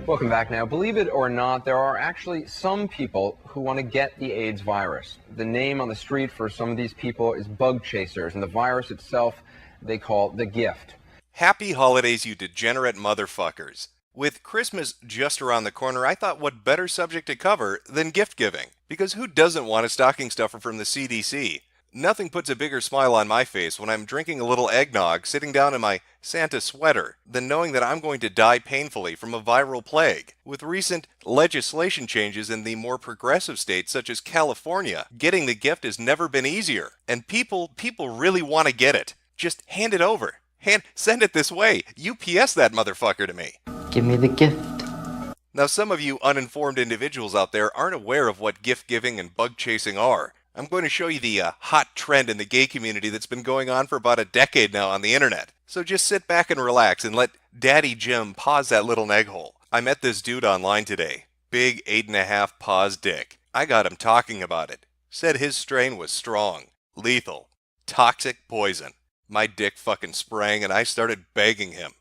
Welcome back. Now, believe it or not, there are actually some people who want to get the AIDS virus. The name on the street for some of these people is bug chasers, and the virus itself they call the gift. Happy holidays, you degenerate motherfuckers. With Christmas just around the corner, I thought what better subject to cover than gift giving? Because who doesn't want a stocking stuffer from the CDC? Nothing puts a bigger smile on my face when I'm drinking a little eggnog, sitting down in my Santa sweater, than knowing that I'm going to die painfully from a viral plague. With recent legislation changes in the more progressive states such as California, getting the gift has never been easier. And people really want to get it. Just hand it over. Send it this way. UPS that motherfucker to me. Give me the gift. Now, some of you uninformed individuals out there aren't aware of what gift giving and bug chasing are. I'm going to show you the hot trend in the gay community that's been going on for about a decade now on the internet. So just sit back and relax and let Daddy Jim pause that little egg hole. I met this dude online today. Big 8.5 pause dick. I got him talking about it. Said his strain was strong, lethal, toxic poison. My dick fucking sprang and I started begging him.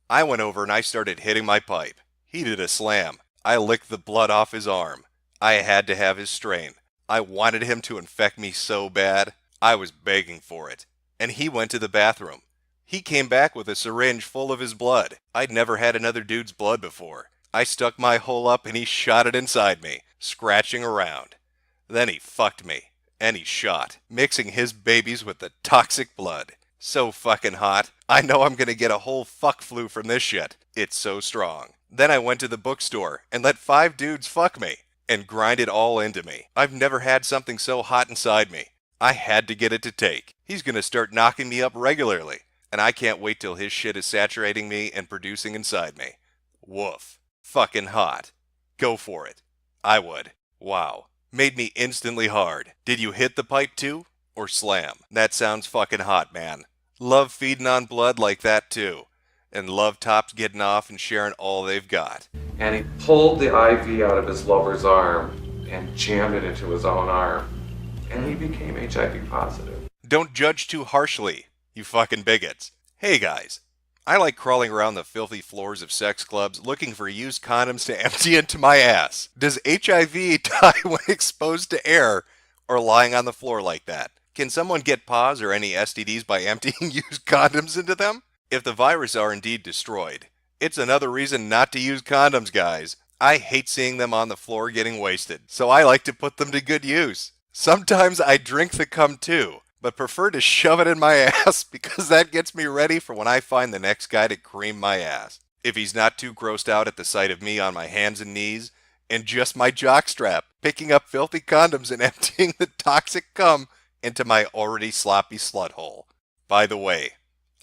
I went over and I started hitting my pipe. He did a slam. I licked the blood off his arm. I had to have his strain. I wanted him to infect me so bad. I was begging for it. And he went to the bathroom. He came back with a syringe full of his blood. I'd never had another dude's blood before. I stuck my hole up and he shot it inside me, scratching around. Then he fucked me. And he shot, mixing his babies with the toxic blood. So fucking hot. I know I'm gonna get a whole fuck flu from this shit. It's so strong. Then I went to the bookstore and let 5 dudes fuck me and grind it all into me. I've never had something so hot inside me. I had to get it to take. He's gonna start knocking me up regularly, and I can't wait till his shit is saturating me and producing inside me. Woof. Fucking hot. Go for it. I would. Wow. Made me instantly hard. Did you hit the pipe too? Or slam? That sounds fucking hot, man. Love feeding on blood like that too. And love tops getting off and sharing all they've got. And he pulled the IV out of his lover's arm and jammed it into his own arm. And he became HIV positive. Don't judge too harshly, you fucking bigots. Hey guys, I like crawling around the filthy floors of sex clubs looking for used condoms to empty into my ass. Does HIV die when exposed to air or lying on the floor like that? Can someone get POZ or any STDs by emptying used condoms into them? If the viruses are indeed destroyed, it's another reason not to use condoms, guys. I hate seeing them on the floor getting wasted, so I like to put them to good use. Sometimes I drink the cum too, but prefer to shove it in my ass because that gets me ready for when I find the next guy to cream my ass. If he's not too grossed out at the sight of me on my hands and knees, and just my jockstrap, picking up filthy condoms and emptying the toxic cum into my already sloppy slut hole. By the way,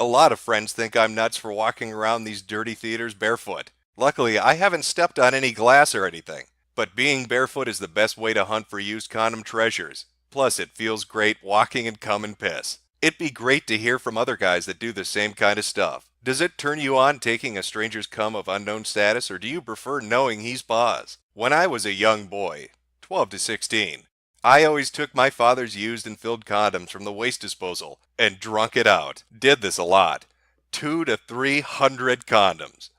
a lot of friends think I'm nuts for walking around these dirty theaters barefoot. Luckily, I haven't stepped on any glass or anything, but being barefoot is the best way to hunt for used condom treasures. Plus, it feels great walking in cum and piss. It'd be great to hear from other guys that do the same kind of stuff. Does it turn you on taking a stranger's cum of unknown status, or do you prefer knowing he's POZ? When I was a young boy, 12 to 16, I always took my father's used and filled condoms from the waste disposal and drunk it out. Did this a lot. 200 to 300 condoms.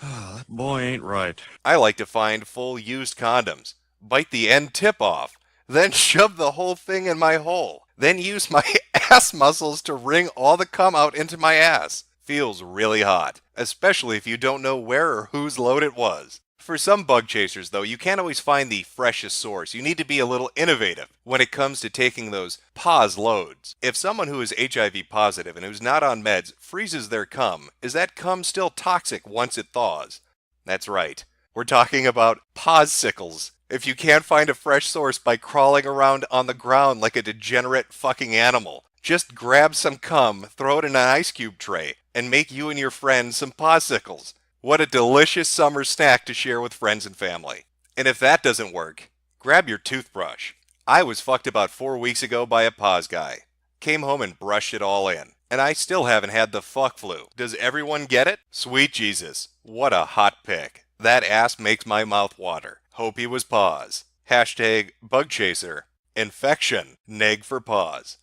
That boy ain't right. I like to find full used condoms, bite the end tip off, then shove the whole thing in my hole, then use my ass muscles to wring all the cum out into my ass. Feels really hot, especially if you don't know where or whose load it was. For some bug chasers, though, you can't always find the freshest source. You need to be a little innovative when it comes to taking those POZ loads. If someone who is HIV positive and who's not on meds freezes their cum, is that cum still toxic once it thaws? That's right. We're talking about POZsicles. If you can't find a fresh source by crawling around on the ground like a degenerate fucking animal, just grab some cum, throw it in an ice cube tray, and make you and your friends some POZsicles. What a delicious summer snack to share with friends and family. And if that doesn't work, grab your toothbrush. I was fucked about 4 weeks ago by a POZ guy. Came home and brushed it all in. And I still haven't had the fuck flu. Does everyone get it? Sweet Jesus. What a hot pick. That ass makes my mouth water. Hope he was POZ. Hashtag bug chaser. Infection. Neg for POZ.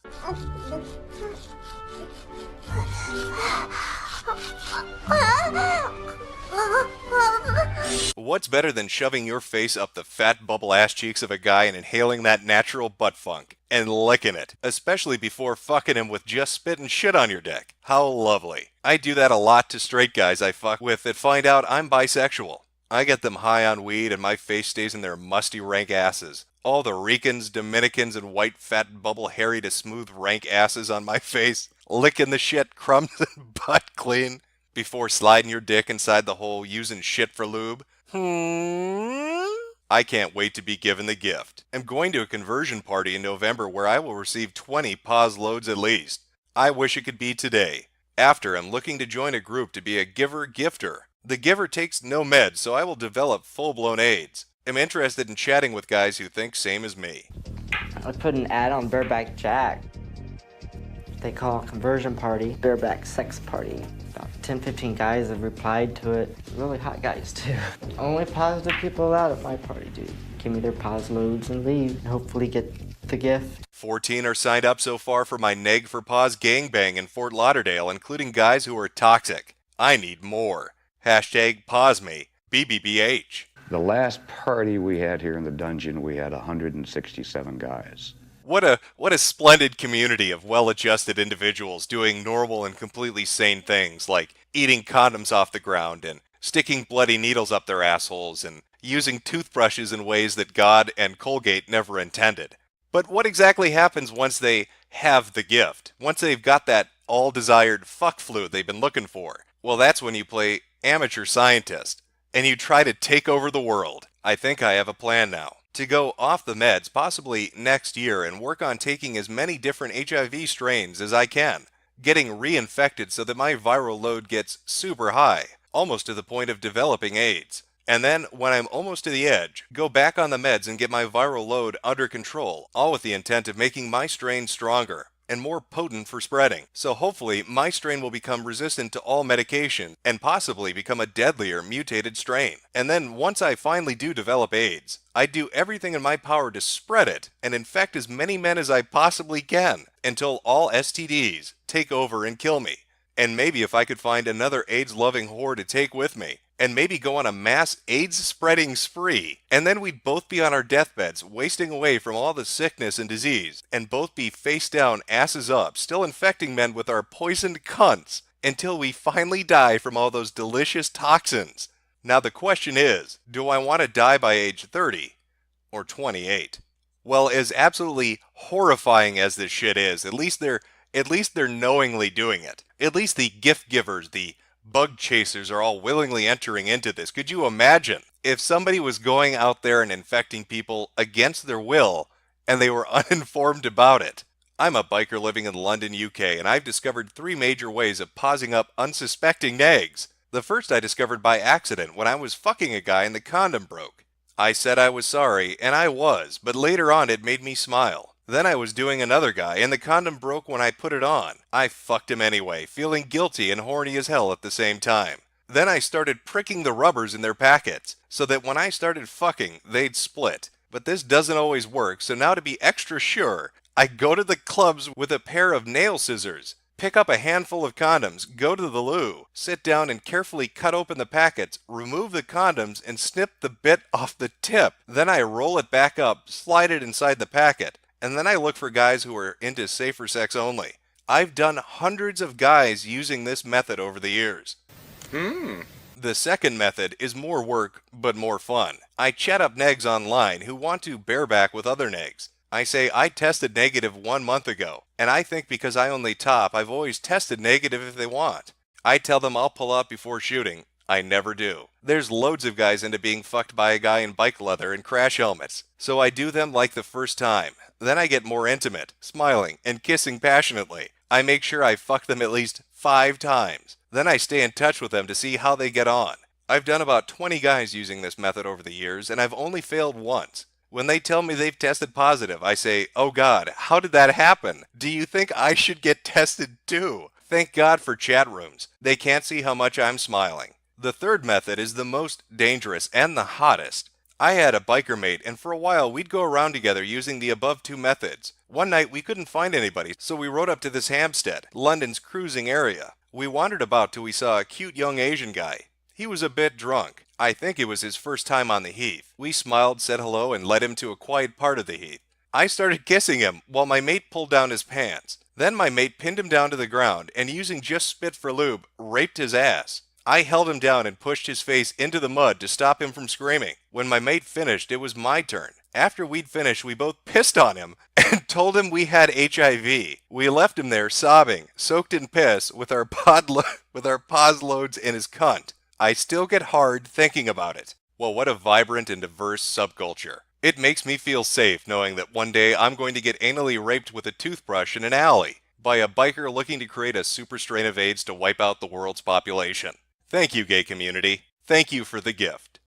What's better than shoving your face up the fat bubble ass cheeks of a guy and inhaling that natural butt funk and licking it, especially before fucking him with just spit and shit on your dick? How lovely. I do that a lot to straight guys I fuck with that find out I'm bisexual. I get them high on weed and my face stays in their musty rank asses. All the Ricans, Dominicans, and white fat bubble hairy to smooth rank asses on my face, licking the shit crumbs and butt clean before sliding your dick inside the hole using shit for lube. I can't wait to be given the gift. I'm going to a conversion party in November where I will receive 20 pause loads at least. I wish it could be today. After, I'm looking to join a group to be a giver-gifter. The giver takes no meds, so I will develop full-blown AIDS. I'm interested in chatting with guys who think same as me. I put an ad on Bareback Jack. They call a conversion party Bareback Sex Party. About 10-15 guys have replied to it. Really hot guys, too. Only positive people allowed at my party, dude. Give me their pause loads and leave, and hopefully get the gift. 14 are signed up so far for my Neg for Pause gangbang in Fort Lauderdale, including guys who are toxic. I need more. Hashtag pause me. BBBH. The last party we had here in the dungeon, we had 167 guys. What a splendid community of well-adjusted individuals doing normal and completely sane things like eating condoms off the ground and sticking bloody needles up their assholes and using toothbrushes in ways that God and Colgate never intended. But what exactly happens once they have the gift? Once they've got that all-desired fuck flu they've been looking for? Well, that's when you play amateur scientist and you try to take over the world. I think I have a plan now. To go off the meds possibly next year and work on taking as many different HIV strains as I can, getting reinfected so that my viral load gets super high, almost to the point of developing AIDS. And then, when I'm almost to the edge, go back on the meds and get my viral load under control, all with the intent of making my strain stronger and more potent for spreading. So hopefully, my strain will become resistant to all medication and possibly become a deadlier mutated strain. And then, once I finally do develop AIDS, I do everything in my power to spread it and infect as many men as I possibly can until all STDs take over and kill me. And maybe if I could find another AIDS-loving whore to take with me, and maybe go on a mass AIDS-spreading spree, and then we'd both be on our deathbeds, wasting away from all the sickness and disease, and both be face down, asses up, still infecting men with our poisoned cunts, until we finally die from all those delicious toxins. Now the question is, do I want to die by age 30 or 28? Well, as absolutely horrifying as this shit is, at least they're knowingly doing it. At least the gift givers, the bug chasers are all willingly entering into this. Could you imagine if somebody was going out there and infecting people against their will and they were uninformed about it? I'm a biker living in London, UK, and I've discovered 3 major ways of pausing up unsuspecting nags. The first I discovered by accident when I was fucking a guy and the condom broke. I said I was sorry, and I was, but later on it made me smile. Then I was doing another guy, and the condom broke when I put it on. I fucked him anyway, feeling guilty and horny as hell at the same time. Then I started pricking the rubbers in their packets, so that when I started fucking, they'd split. But this doesn't always work, so now to be extra sure, I go to the clubs with a pair of nail scissors, pick up a handful of condoms, go to the loo, sit down and carefully cut open the packets, remove the condoms, and snip the bit off the tip. Then I roll it back up, slide it inside the packet, and then I look for guys who are into safer sex only. I've done hundreds of guys using this method over the years. The second method is more work, but more fun. I chat up negs online who want to bareback with other negs. I say I tested negative 1 month ago, and I think because I only top, I've always tested negative if they want. I tell them I'll pull out before shooting. I never do. There's loads of guys into being fucked by a guy in bike leather and crash helmets, so I do them like the first time. Then I get more intimate, smiling, and kissing passionately. I make sure I fuck them at least 5 times. Then I stay in touch with them to see how they get on. I've done about 20 guys using this method over the years, and I've only failed once. When they tell me they've tested positive, I say, "Oh God, how did that happen? Do you think I should get tested too?" Thank God for chat rooms. They can't see how much I'm smiling. The third method is the most dangerous and the hottest. I had a biker mate, and for a while we'd go around together using the above 2 methods. One night we couldn't find anybody, so we rode up to this Hampstead, London's cruising area. We wandered about till we saw a cute young Asian guy. He was a bit drunk. I think it was his first time on the heath. We smiled, said hello, and led him to a quiet part of the heath. I started kissing him while my mate pulled down his pants. Then my mate pinned him down to the ground and, using just spit for lube, raped his ass. I held him down and pushed his face into the mud to stop him from screaming. When my mate finished, it was my turn. After we'd finished, we both pissed on him and told him we had HIV. We left him there sobbing, soaked in piss, with our pos loads in his cunt. I still get hard thinking about it. Well, what a vibrant and diverse subculture. It makes me feel safe knowing that one day I'm going to get anally raped with a toothbrush in an alley by a biker looking to create a super strain of AIDS to wipe out the world's population. Thank you, gay community. Thank you for the gift.